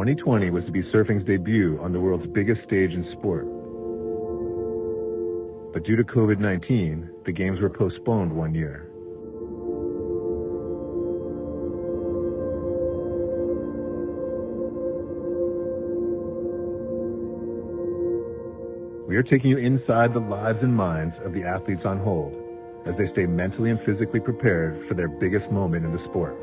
2020 was to be surfing's debut on the world's biggest stage in sport. But due to COVID-19, the games were postponed 1 year. We are taking you inside the lives and minds of the athletes on hold as they stay mentally and physically prepared for their biggest moment in the sport.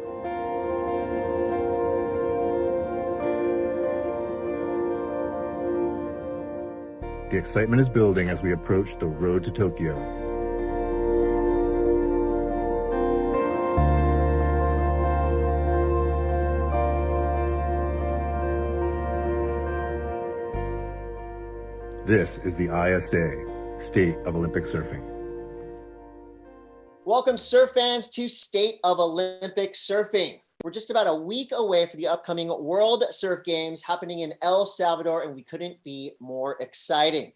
The excitement is building as we approach the road to Tokyo. This is the ISA, State of Olympic Surfing. Welcome, surf fans, to State of Olympic Surfing. We're just about a week away for the upcoming World Surf Games happening in El Salvador, and we couldn't be more exciting.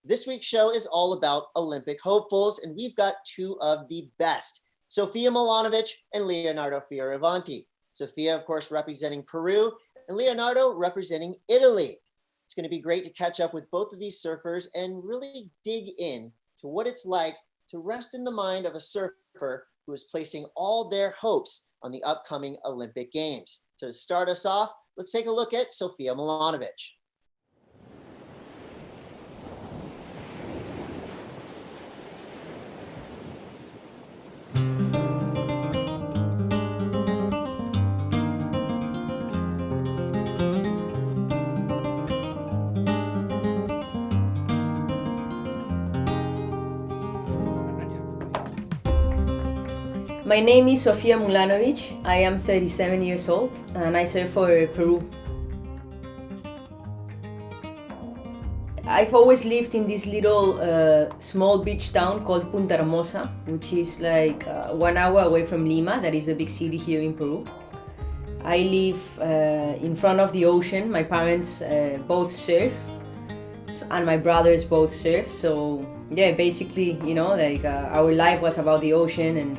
This week's show is all about Olympic hopefuls, and we've got two of the best, Sofia Mulanovich and Leonardo Fioravanti. Sofia, of course, representing Peru, and Leonardo representing Italy. It's going to be great to catch up with both of these surfers and really dig in to what it's like to rest in the mind of a surfer who is placing all their hopes on the upcoming Olympic Games. So to start us off, let's take a look at Sofia Mulanovich. My name is Sofia Mulanovich. I am 37 years old and I surf for Peru. I've always lived in this little small beach town called Punta Hermosa, which is like 1 hour away from Lima, that is the big city here in Peru. I live in front of the ocean. My parents both surf and my brothers both surf, so yeah, basically, you know, like our life was about the ocean. And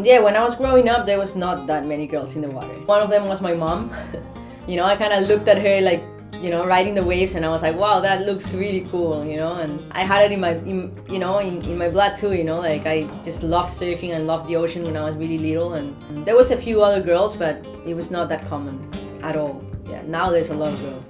when I was growing up, there was not that many girls in the water. One of them was my mom. You know, I kind of looked at her like, you know, riding the waves, and I was like, wow, that looks really cool, you know. And I had it in my blood too, you know, like I just loved surfing and loved the ocean when I was really little. And there was a few other girls, but it was not that common at all. Yeah, now there's a lot of girls.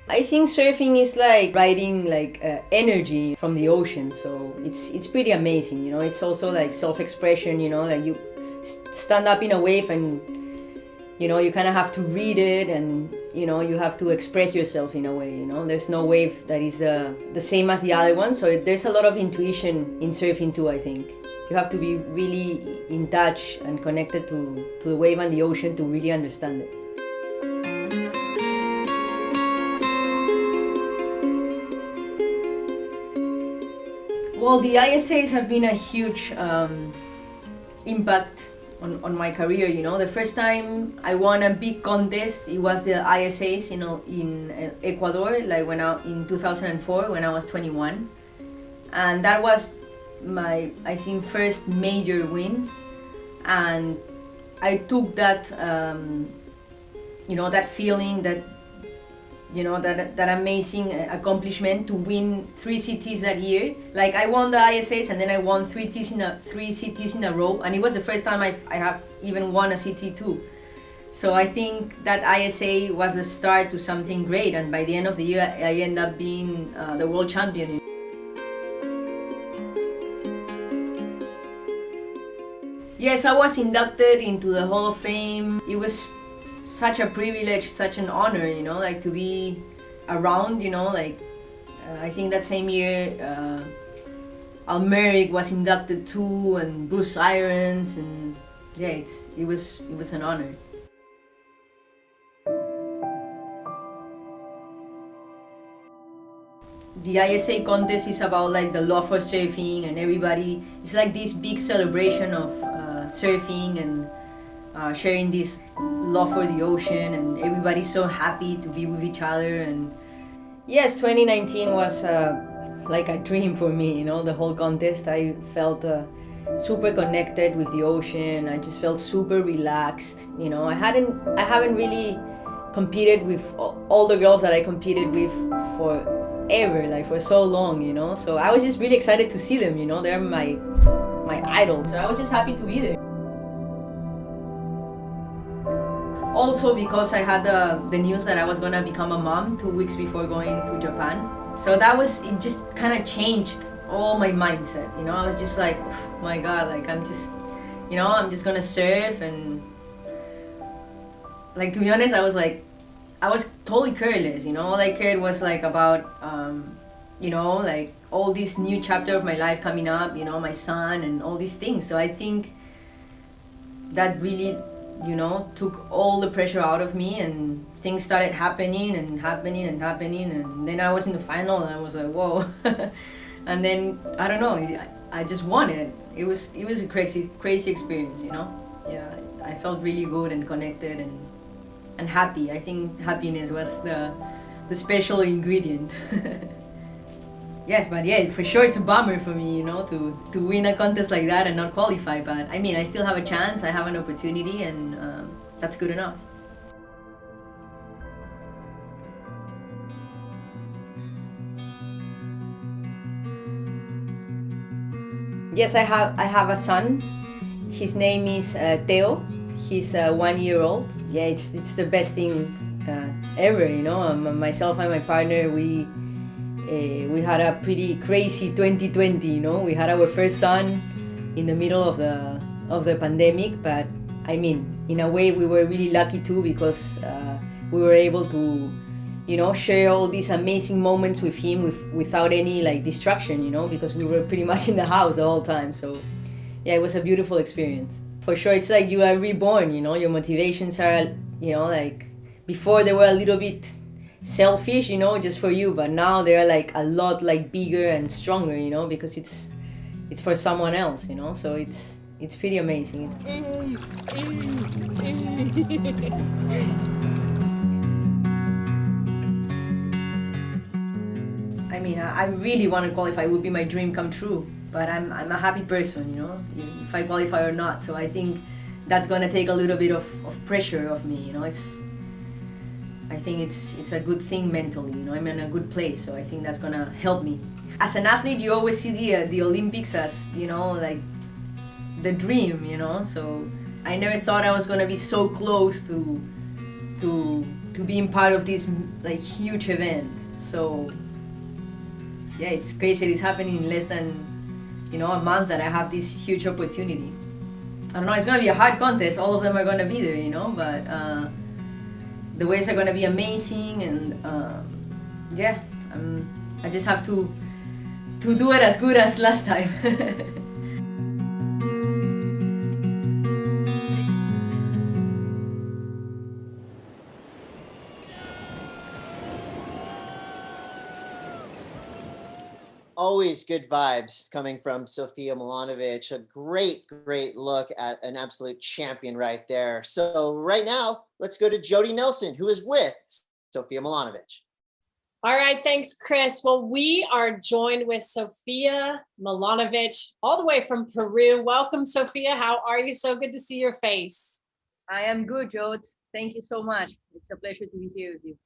I think surfing is like riding like energy from the ocean, so it's pretty amazing, you know. It's also like self-expression, you know, like you stand up in a wave and, you know, you kind of have to read it, and, you know, you have to express yourself in a way, you know. There's no wave that is the same as the other one, so there's a lot of intuition in surfing too, I think. You have to be really in touch and connected to the wave and the ocean to really understand it. Well, the ISAs have been a huge impact on my career, you know. The first time I won a big contest, it was the ISAs, you know, in Ecuador, like in 2004 when I was 21. And that was my, I think, first major win. And I took that, you know, that feeling, that, you know, that amazing accomplishment to win 3 cities that year. Like I won the ISAs and then I won 3 cities in a row, and it was the first time I have even won a city too. So I think that ISA was the start to something great, and by the end of the year I ended up being the world champion. Yes, I was inducted into the Hall of Fame. It was such a privilege, such an honor, you know, like to be around, you know, like I think that same year Almeric was inducted too, and Bruce Irons, and yeah, it was an honor. The ISA contest is about like the love for surfing, and everybody, it's like this big celebration of surfing and sharing this love for the ocean, and everybody's so happy to be with each other. And yes, 2019 was a like a dream for me, you know, the whole contest. I felt super connected with the ocean. I just felt super relaxed, you know. I haven't really competed with all the girls that I competed with forever, like for so long, you know. So I was just really excited to see them, you know. They're my idols. So I was just happy to be there. Also because I had the news that I was gonna become a mom 2 weeks before going to Japan. So it just kind of changed all my mindset, you know. I was just like, oh my God, like I'm just gonna surf. And like, to be honest, I was totally careless, you know. All I cared was like about, you know, like all this new chapter of my life coming up, you know, my son and all these things. So I think that really, you know, took all the pressure out of me, and things started happening. And then I was in the final and I was like, whoa. And then, I don't know, I just won it. It was a crazy experience, you know. Yeah, I felt really good and connected and happy. I think happiness was the special ingredient. Yes, but yeah, for sure it's a bummer for me, you know, to win a contest like that and not qualify. But I mean, I still have a chance, I have an opportunity, and that's good enough. Yes, I have a son. His name is Theo. He's 1 year old. Yeah, it's the best thing ever, you know. Myself and my partner, we had a pretty crazy 2020, you know. We had our first son in the middle of the pandemic, but I mean, in a way we were really lucky too, because we were able to, you know, share all these amazing moments with him without any like distraction, you know, because we were pretty much in the house the whole time. So yeah, it was a beautiful experience. For sure, it's like you are reborn, you know. Your motivations are, you know, like before they were a little bit selfish, you know, just for you, but now they're like a lot like bigger and stronger, you know, because it's for someone else, you know. So it's pretty amazing. I mean, I really want to qualify. It would be my dream come true, but I'm a happy person, you know, if I qualify or not. So I think that's gonna take a little bit of pressure off me, you know. I think it's a good thing mentally, you know. I'm in a good place, so I think that's gonna help me. As an athlete, you always see the Olympics as, you know, like the dream, you know. So I never thought I was gonna be so close to being part of this like huge event. So yeah, it's crazy. It's happening in less than, you know, a month that I have this huge opportunity. I don't know. It's gonna be a hard contest. All of them are gonna be there, you know, but. The waves are gonna be amazing, and yeah, I just have to do it as good as last time. Always good vibes coming from Sofia Mulanovich. A great look at an absolute champion right there. So right now, let's go to Jody Nelson, who is with Sofia Mulanovich. All right, thanks, Chris. Well, we are joined with Sofia Mulanovich, all the way from Peru. Welcome, Sofia. How are you? So good to see your face. I am good, Jode. Thank you so much. It's a pleasure to be here with you.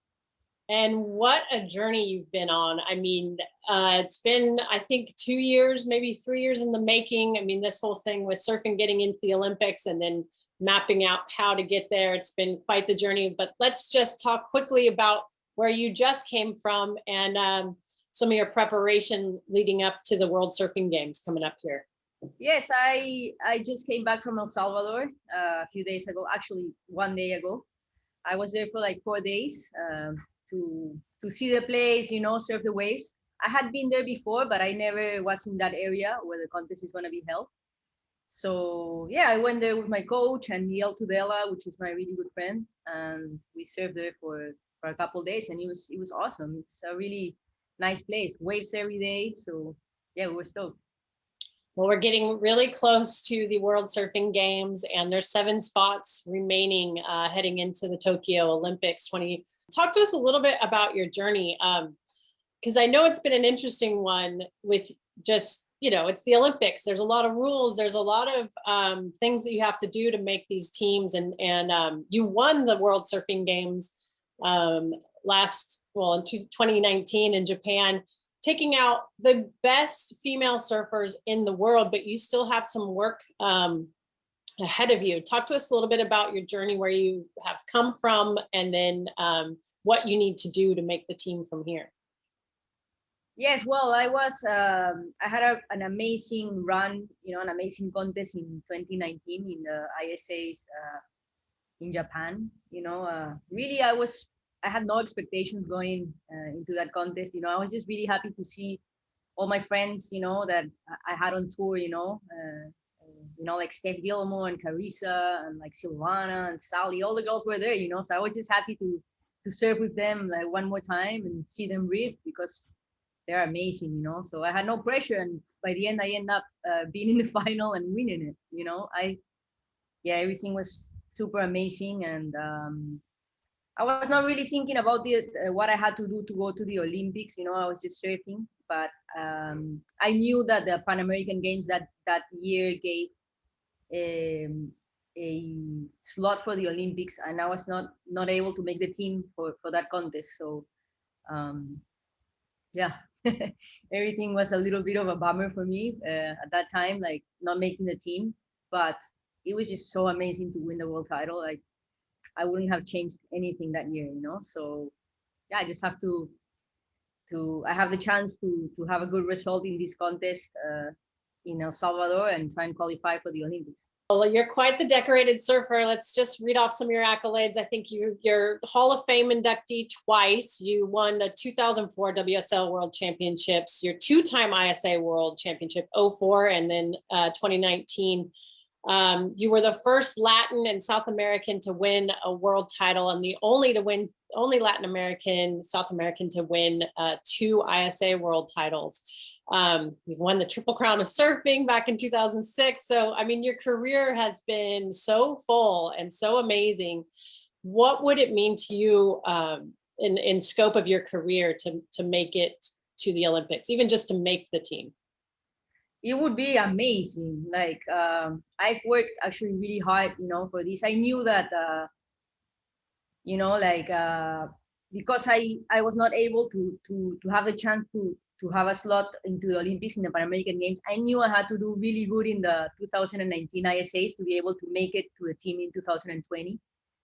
And what a journey you've been on. I mean, it's been, I think, 2 years, maybe 3 years in the making. I mean, this whole thing with surfing getting into the Olympics and then mapping out how to get there. It's been quite the journey. But let's just talk quickly about where you just came from and some of your preparation leading up to the World Surfing Games coming up here. Yes, I just came back from El Salvador a few days ago, actually 1 day ago. I was there for like 4 days. To see the place, you know, surf the waves. I had been there before, but I never was in that area where the contest is going to be held. So yeah, I went there with my coach and Miguel Tudela, which is my really good friend, and we surfed there for a couple of days, and it was awesome. It's a really nice place, waves every day. So yeah, we were stoked. Well, we're getting really close to the World Surfing Games, and there's 7 spots remaining heading into the Tokyo Olympics 20. Talk to us a little bit about your journey. because I know it's been an interesting one with just, it's the Olympics. There's a lot of rules. There's a lot of things that you have to do to make these teams. And you won the World Surfing Games in 2019 in Japan, taking out the best female surfers in the world, but you still have some work ahead of you. Talk to us a little bit about your journey, where you have come from, and then what you need to do to make the team from here. Yes, well, I had an amazing run, an amazing contest in 2019 in the ISAs in Japan. Really, I had no expectations going into that contest. I was just really happy to see all my friends, that I had on tour, like Steph Gilmore and Carissa and like Silvana and Sally, all the girls were there, so I was just happy to surf with them like one more time and see them rip, because they're amazing, so I had no pressure, and by the end I end up being in the final and winning it. Everything was super amazing, and I was not really thinking about what I had to do to go to the Olympics. I was just surfing, but I knew that the Pan American Games that year gave a slot for the Olympics, and I was not able to make the team for that contest. So everything was a little bit of a bummer for me at that time, like not making the team, but it was just so amazing to win the world title. Like, I wouldn't have changed anything that year, so I just have I have the chance to have a good result in this contest in El Salvador and try and qualify for the Olympics. Well, you're quite the decorated surfer. Let's just read off some of your accolades. I think you're Hall of Fame inductee twice. You won the 2004 WSL World Championships. You're two-time ISA World Championship, 2004, and then 2019. You were the first Latin and South American to win a world title, and the only Latin American, South American to win 2 ISA world titles. You've won the Triple Crown of Surfing back in 2006. So, I mean, your career has been so full and so amazing. What would it mean to you in scope of your career to make it to the Olympics, even just to make the team? It would be amazing. Like, I've worked actually really hard, for this. I knew that, because I was not able to have a chance to have a slot into the Olympics in the Pan American Games, I knew I had to do really good in the 2019 ISAs to be able to make it to the team in 2020.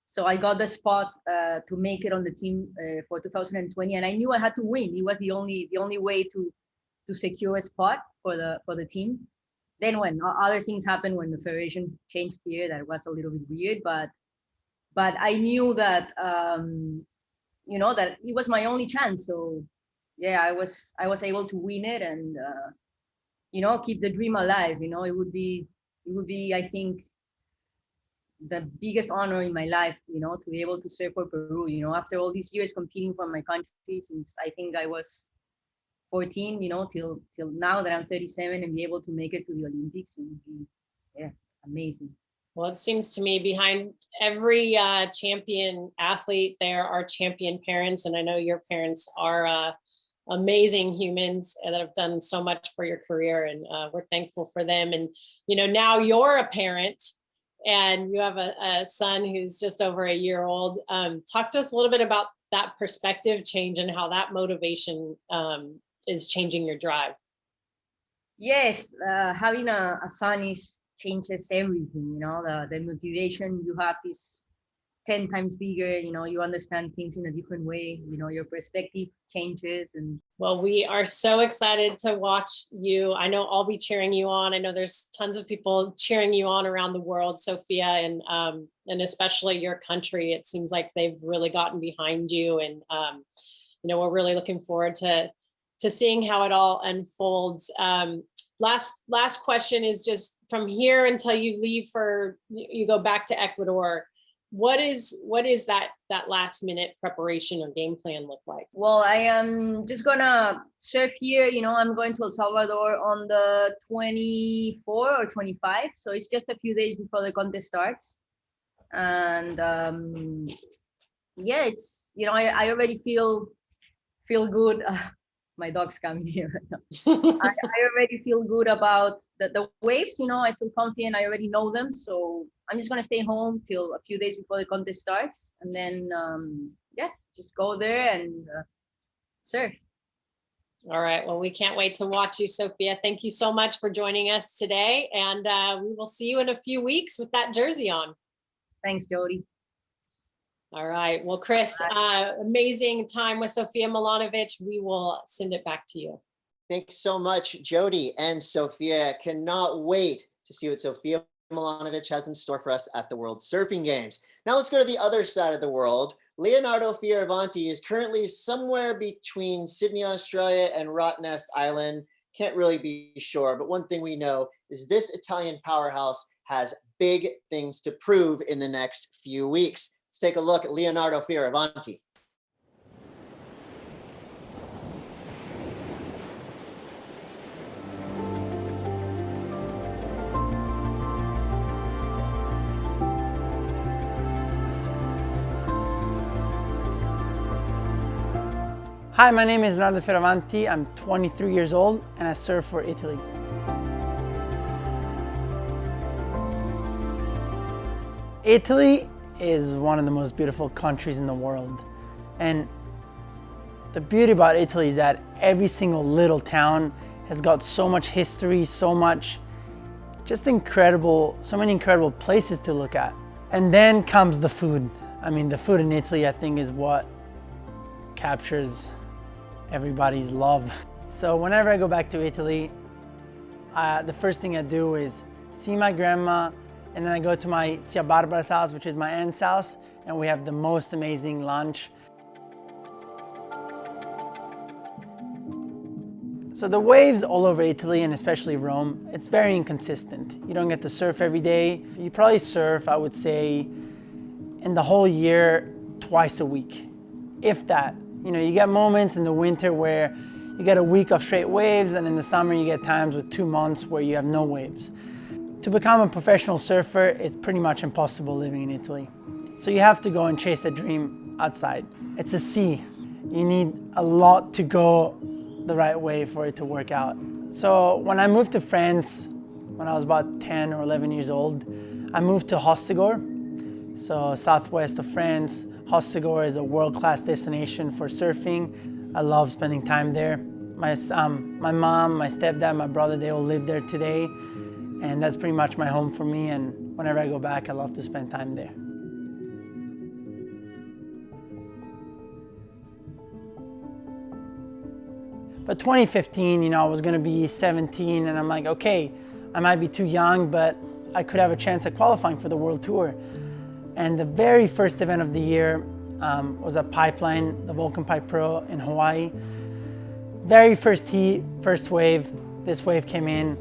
So I got the spot to make it on the team for 2020, and I knew I had to win. It was the only way to secure a spot for the team. Then when other things happened, when the federation changed here, that was a little bit weird, but I knew that that it was my only chance. So yeah, I was able to win it, and keep the dream alive. It would be I think the biggest honor in my life, to be able to surf for Peru, after all these years competing for my country since I think I was 14, till now that I'm 37, and be able to make it to the Olympics, it would be amazing. Well, it seems to me behind every champion athlete, there are champion parents. And I know your parents are amazing humans that have done so much for your career. And we're thankful for them. And, now you're a parent and you have a son who's just over a year old. Talk to us a little bit about that perspective change and how that motivation is changing your drive. Yes, having a son changes everything. The motivation you have is 10 times bigger. You understand things in a different way. Your perspective changes. And well, we are so excited to watch you. I know I'll be cheering you on. I know there's tons of people cheering you on around the world, Sofia, and especially your country. It seems like they've really gotten behind you, and we're really looking forward to seeing how it all unfolds. Last question is just from here until you leave you go back to Ecuador. What is that last minute preparation or game plan look like? Well, I am just gonna surf here. I'm going to El Salvador on the 24 or 25. So it's just a few days before the contest starts. And it's, I already feel good. My dog's coming here right now. I already feel good about the waves, I feel confident. I already know them. So I'm just going to stay home till a few days before the contest starts. And then, just go there and surf. All right. Well, we can't wait to watch you, Sofia. Thank you so much for joining us today. And we will see you in a few weeks with that jersey on. Thanks, Jody. All right. Well, Chris, amazing time with Sofia Mulanovich. We will send it back to you. Thanks so much, Jody and Sofia. Cannot wait to see what Sofia Mulanovich has in store for us at the World Surfing Games. Now let's go to the other side of the world. Leonardo Fioravanti is currently somewhere between Sydney, Australia and Rottnest Island. Can't really be sure, but one thing we know is this Italian powerhouse has big things to prove in the next few weeks. Let's take a look at Leonardo Fioravanti. Hi, my name is Leonardo Fioravanti. I'm 23 years old and I surf for Italy. Italy is one of the most beautiful countries in the world. And the beauty about Italy is that every single little town has got so much history, so many incredible places to look at. And then comes the food. I mean, the food in Italy, I think, is what captures everybody's love. So whenever I go back to Italy, the first thing I do is see my grandma, and then I go to my Zia Barbara's house, which is my aunt's house, and we have the most amazing lunch. So the waves all over Italy, and especially Rome, it's very inconsistent. You don't get to surf every day. You probably surf, I would say, in the whole year, twice a week, if that. You get moments in the winter where you get a week of straight waves, and in the summer you get times with 2 months where you have no waves. To become a professional surfer, it's pretty much impossible living in Italy. So you have to go and chase a dream outside. It's a sea. You need a lot to go the right way for it to work out. So when I moved to France, when I was about 10 or 11 years old, I moved to Hossegor, so southwest of France. Hossegor is a world-class destination for surfing. I love spending time there. My mom, my stepdad, my brother, they all live there today. And that's pretty much my home for me, and whenever I go back, I love to spend time there. But 2015, I was gonna be 17, and I'm like, okay, I might be too young, but I could have a chance at qualifying for the World Tour. And the very first event of the year was a pipeline, the Vulcan Pipe Pro in Hawaii. Very first heat, first wave, this wave came in,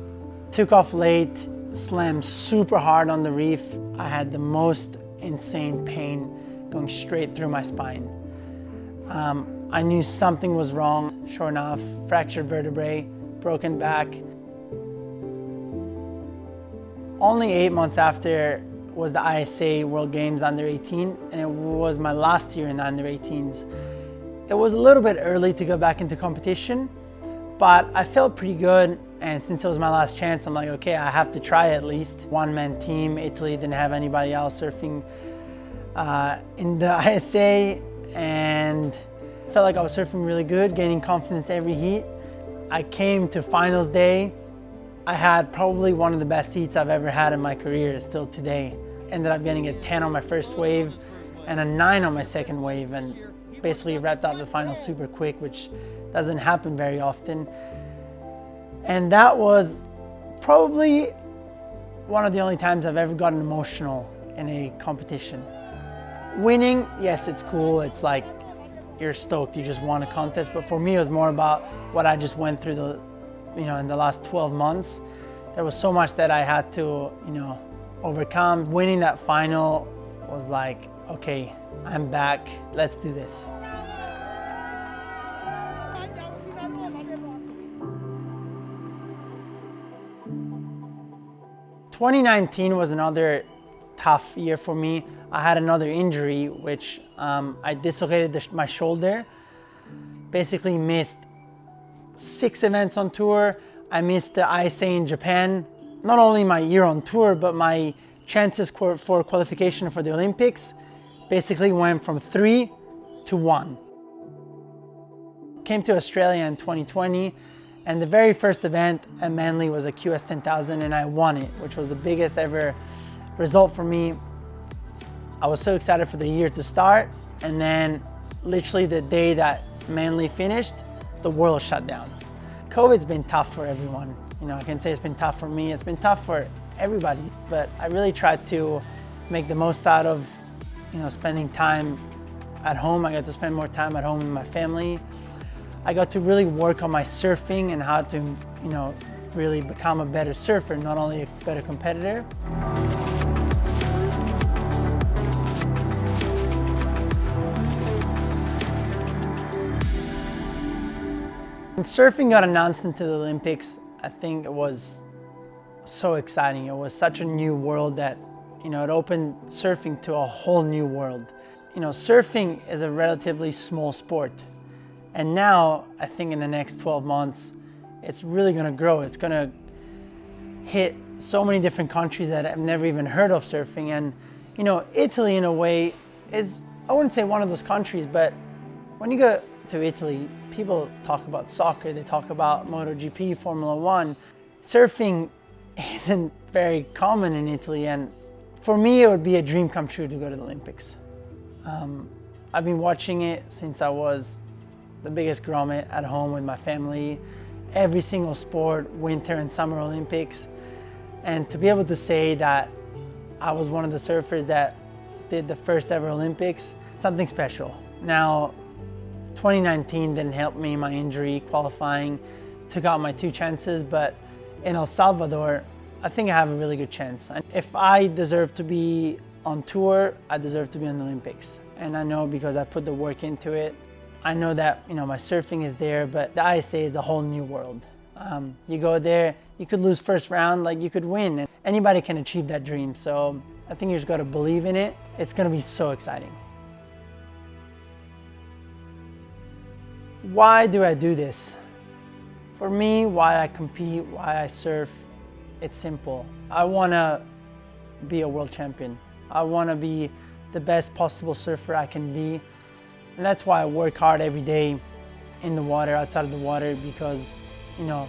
took off late, slammed super hard on the reef. I had the most insane pain going straight through my spine. I knew something was wrong. Sure enough, fractured vertebrae, broken back. Only 8 months after was the ISA World Games Under 18, and it was my last year in the Under 18s. It was a little bit early to go back into competition, but I felt pretty good. And since it was my last chance, I'm like, okay, I have to try at least. One-man team, Italy didn't have anybody else surfing in the ISA, and I felt like I was surfing really good, gaining confidence every heat. I came to finals day. I had probably one of the best heats I've ever had in my career still today. Ended up getting a 10 on my first wave and a 9 on my second wave, and basically wrapped up the finals super quick, which doesn't happen very often. And that was probably one of the only times I've ever gotten emotional in a competition. Winning, yes, it's cool. It's like you're stoked, you just won a contest. But for me, it was more about what I just went through in the last 12 months. There was so much that I had to, overcome. Winning that final was like, okay, I'm back, let's do this. 2019 was another tough year for me. I had another injury, which I dislocated my shoulder. Basically missed 6 events on tour. I missed the ISA in Japan. Not only my year on tour, but my chances for qualification for the Olympics basically went from 3 to 1. Came to Australia in 2020, and the very first event at Manly was a QS 10,000, and I won it, which was the biggest ever result for me. I was so excited for the year to start, and then literally the day that Manly finished, the world shut down. COVID's been tough for everyone. You know, I can say it's been tough for me, it's been tough for everybody, but I really tried to make the most out of, you know, spending time at home. I got to spend more time at home with my family. I got to really work on my surfing and how to, you know, really become a better surfer, not only a better competitor. When surfing got announced into the Olympics, I think it was so exciting. It was such a new world that, you know, it opened surfing to a whole new world. You know, surfing is a relatively small sport. And now, I think in the next 12 months, it's really gonna grow. It's gonna hit so many different countries that I've never even heard of surfing. And, you know, Italy in a way is, I wouldn't say one of those countries, but when you go to Italy, people talk about soccer, they talk about MotoGP, Formula One. Surfing isn't very common in Italy, and for me, it would be a dream come true to go to the Olympics. I've been watching it since I was the biggest grommet at home with my family, every single sport, Winter and Summer Olympics. And to be able to say that I was one of the surfers that did the first ever Olympics, something special. Now, 2019 didn't help me, my injury, qualifying, took out my 2 chances, but in El Salvador, I think I have a really good chance. And if I deserve to be on tour, I deserve to be on the Olympics. And I know because I put the work into it. I know that, you know, my surfing is there, but the ISA is a whole new world. You go there, you could lose first round, like you could win. And anybody can achieve that dream. So I think you just got to believe in it. It's going to be so exciting. Why do I do this? For me, why I compete, why I surf, it's simple. I want to be a world champion. I want to be the best possible surfer I can be. And that's why I work hard every day in the water, outside of the water, because, you know,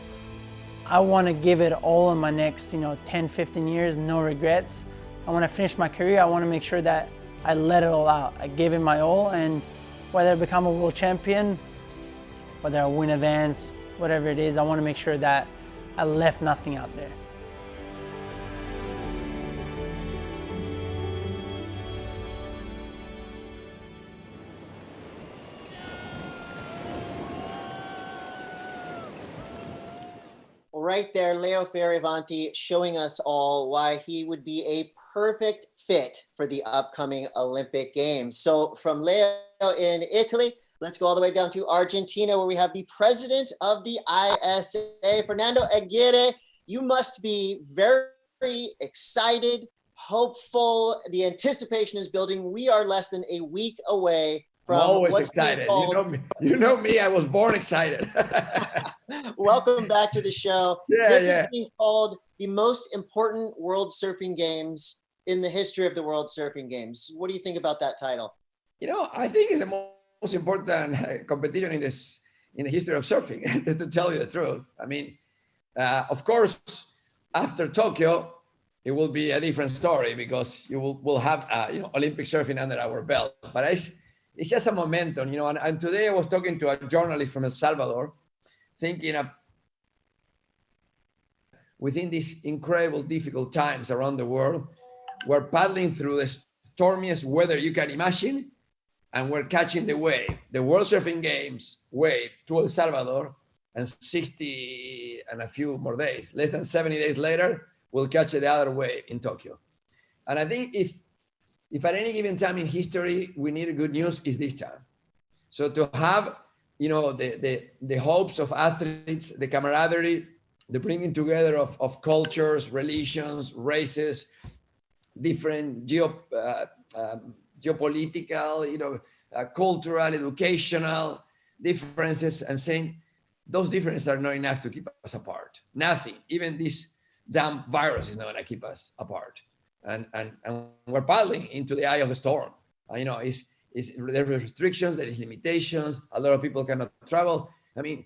I want to give it all in my next, 10, 15 years, no regrets. I want to finish my career. I want to make sure that I let it all out. I gave it my all, and whether I become a world champion, whether I win events, whatever it is, I want to make sure that I left nothing out there. Right there, Leo Fioravanti showing us all why he would be a perfect fit for the upcoming Olympic Games. So from Leo in Italy, let's go all the way down to Argentina, where we have the president of the ISA, Fernando Aguirre. You must be very excited, hopeful. The anticipation is building. We are less than a week away from I'm always excited. You know me. I was born excited. Welcome back to the show. Yeah, this is being called the most important World Surfing Games in the history of the World Surfing Games. What do you think about that title? I think it's the most important competition in the history of surfing, to tell you the truth. I mean, of course, after Tokyo, it will be a different story because we'll have Olympic surfing under our belt. But it's just a momentum, and today I was talking to a journalist from El Salvador, thinking of within these incredible, difficult times around the world, we're paddling through the stormiest weather you can imagine, and we're catching the wave, the World Surfing Games wave to El Salvador, and 60 and a few more days, less than 70 days later, we'll catch the other wave in Tokyo. And I think if at any given time in history we need good news, is this time. So to have, the hopes of athletes, the camaraderie, the bringing together of cultures, religions, races, different geopolitical, cultural, educational differences, and saying, those differences are not enough to keep us apart. Nothing, even this damn virus is not going to keep us apart. And we're paddling into the eye of the storm. You know, there are restrictions, there is limitations. A lot of people cannot travel. I mean,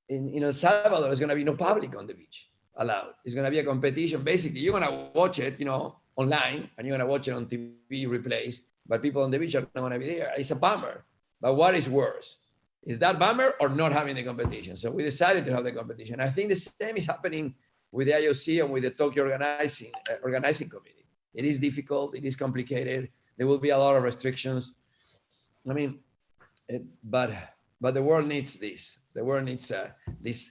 in El Salvador, there's going to be no public on the beach allowed. It's going to be a competition. Basically, you're going to watch it, you know, online, and you're going to watch it on TV replays, but people on the beach are not going to be there. It's a bummer. But what is worse? Is that bummer or not having the competition? So we decided to have the competition. I think the same is happening with the IOC and with the Tokyo organizing committee. It is difficult. It is complicated. There will be a lot of restrictions. I mean, but the world needs this. The world needs this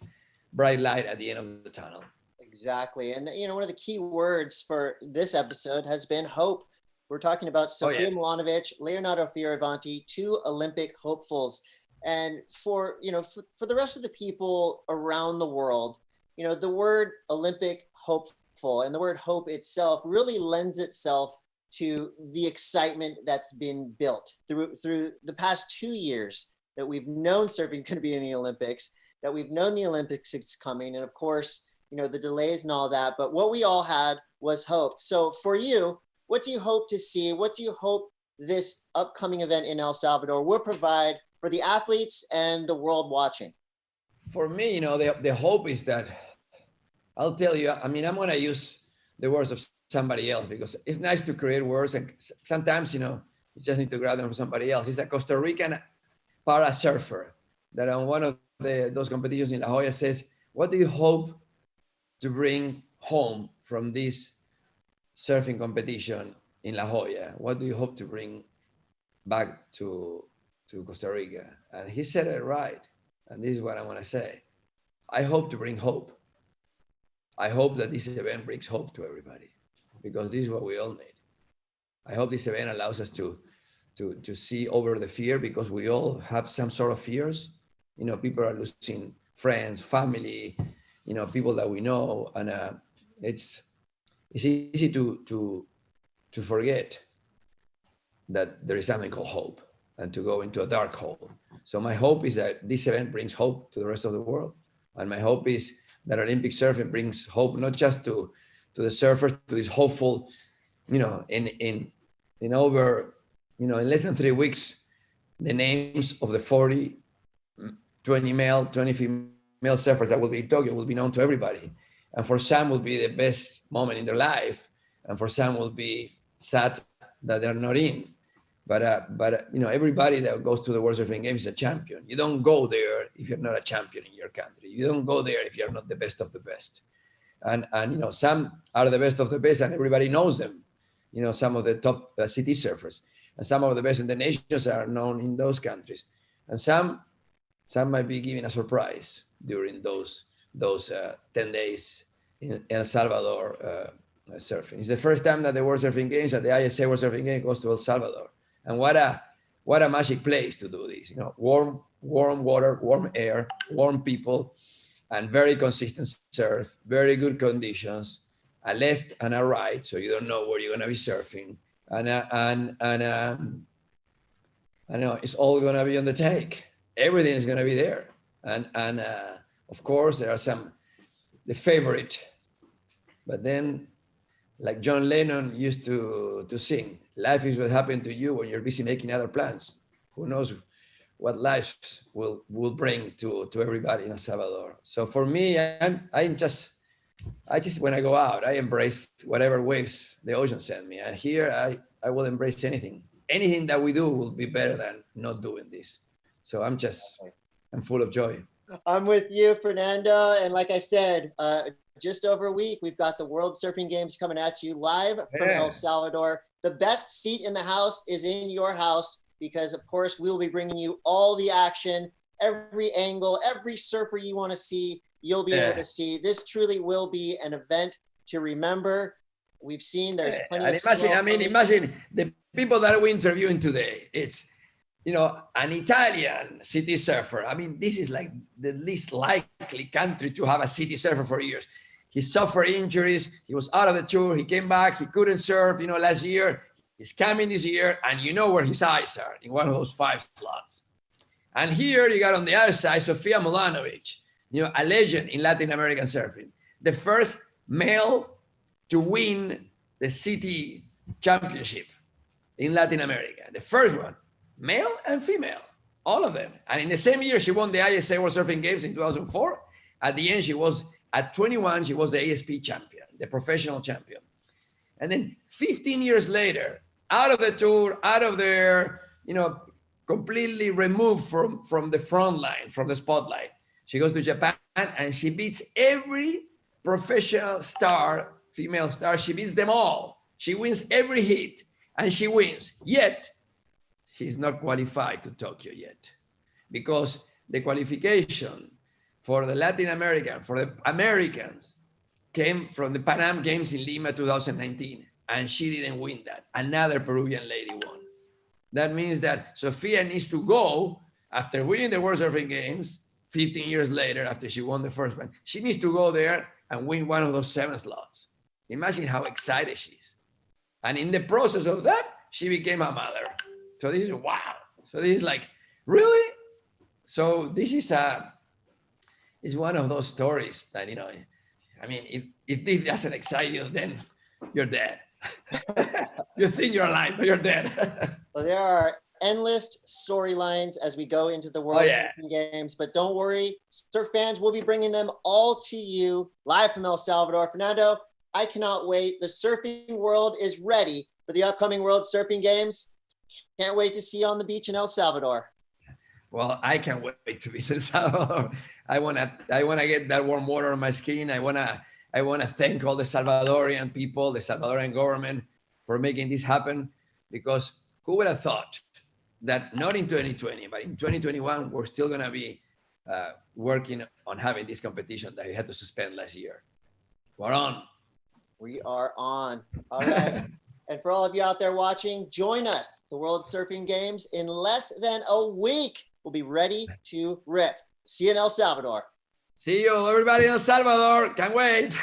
bright light at the end of the tunnel. Exactly. And, you know, one of the key words for this episode has been hope. We're talking about Sofia Mulanovich, Leonardo Fioravanti, two Olympic hopefuls. And for the rest of the people around the world, you know, the word Olympic hopeful and the word hope itself really lends itself to the excitement that's been built through the past 2 years that we've known surfing is going to be in the Olympics, that we've known the Olympics is coming, and of course, you know, the delays and all that. But what we all had was hope. So for you, what do you hope to see? What do you hope this upcoming event in El Salvador will provide for the athletes and the world watching? For me, you know, the hope is that, I'll tell you, I mean, I'm going to use the words of somebody else because it's nice to create words, and sometimes, you know, you just need to grab them from somebody else. It's a Costa Rican para surfer that on one of those competitions in La Jolla says, what do you hope to bring home from this surfing competition in La Jolla? What do you hope to bring back to Costa Rica? And he said it right. And this is what I want to say. I hope to bring hope. I hope that this event brings hope to everybody, because this is what we all need. I hope this event allows us to see over the fear, because we all have some sort of fears. You know, people are losing friends, family, you know, people that we know. And it's easy to forget that there is something called hope and to go into a dark hole. So my hope is that this event brings hope to the rest of the world. And my hope is that Olympic surfing brings hope, not just to the surfers, to this hopeful, you know, in over, you know, in less than 3 weeks, the names of the 40, 20 male, 20 female surfers that will be in Tokyo will be known to everybody. And for some will be the best moment in their life. And for some will be sad that they're not in. But you know, everybody that goes to the World Surfing Games is a champion. You don't go there if you're not a champion in your country. You don't go there if you're not the best of the best. And you know, some are the best of the best and everybody knows them. You know, some of the top city surfers, and some of the best in the nations are known in those countries. And some might be given a surprise during those 10 days in El Salvador surfing. It's the first time that the World Surfing Games, that the ISA World Surfing Games goes to El Salvador. And what a magic place to do this. You know, warm water, warm air, warm people, and very consistent surf, very good conditions, a left and a right, so you don't know where you're gonna be surfing. And I know it's all gonna be on the take. Everything is gonna be there. And of course there are the favorite, but then, like John Lennon used to sing, life is what happened to you when you're busy making other plans. Who knows what life will bring to everybody in El Salvador. So for me, I just when I go out, I embrace whatever waves the ocean send me. And here I will embrace anything. Anything that we do will be better than not doing this. So I'm full of joy. I'm with you, Fernando. And like I said, just over a week, we've got the World Surfing Games coming at you live from El Salvador. The best seat in the house is in your house, because of course we'll be bringing you all the action, every angle, every surfer you want to see, you'll be able to see. This truly will be an event to remember. We've seen there's plenty of imagine the people that we're interviewing today. It's, you know, an Italian city surfer. I mean, this is like the least likely country to have a city surfer for years. He suffered injuries. He was out of the tour. He came back. He couldn't surf, you know, last year. He's coming this year, and you know where his eyes are, in one of those 5 slots. And here you got on the other side, Sofia Mulanovich, a legend in Latin American surfing, the first male to win the city championship in Latin America. The first one, male and female, all of them. And in the same year, she won the ISA World Surfing Games in 2004. At the end, at 21, she was the ASP champion, the professional champion. And then 15 years later, out of the tour, out of there, completely removed from the front line, from the spotlight, she goes to Japan and she beats every professional star, female star. She beats them all. She wins every heat and she wins. Yet, she's not qualified to Tokyo yet, because the qualification for the Latin American, for the Americans, came from the Pan Am Games in Lima 2019, and she didn't win that. Another Peruvian lady won. That means that Sofia needs to go, after winning the World Surfing Games, 15 years later, after she won the first one, she needs to go there and win one of those 7 slots. Imagine how excited she is. And in the process of that, she became a mother. So this is wow. So this is like, really? So this is one of those stories that, if this doesn't excite you, then you're dead. You think you're alive, but you're dead. Well, there are endless storylines as we go into the World Surfing Games, but don't worry, surf fans will be bringing them all to you live from El Salvador. Fernando, I cannot wait. The surfing world is ready for the upcoming World Surfing Games. Can't wait to see you on the beach in El Salvador. Well, I can't wait to be in El Salvador. I wanna get that warm water on my skin. I wanna thank all the Salvadorian people, the Salvadorian government for making this happen, because who would have thought that not in 2020, but in 2021, we're still gonna be working on having this competition that we had to suspend last year. We're on. We are on. All right. And for all of you out there watching, join us. The World Surfing Games in less than a week. We'll be ready to rip. See you in El Salvador. See you, everybody in El Salvador. Can't wait.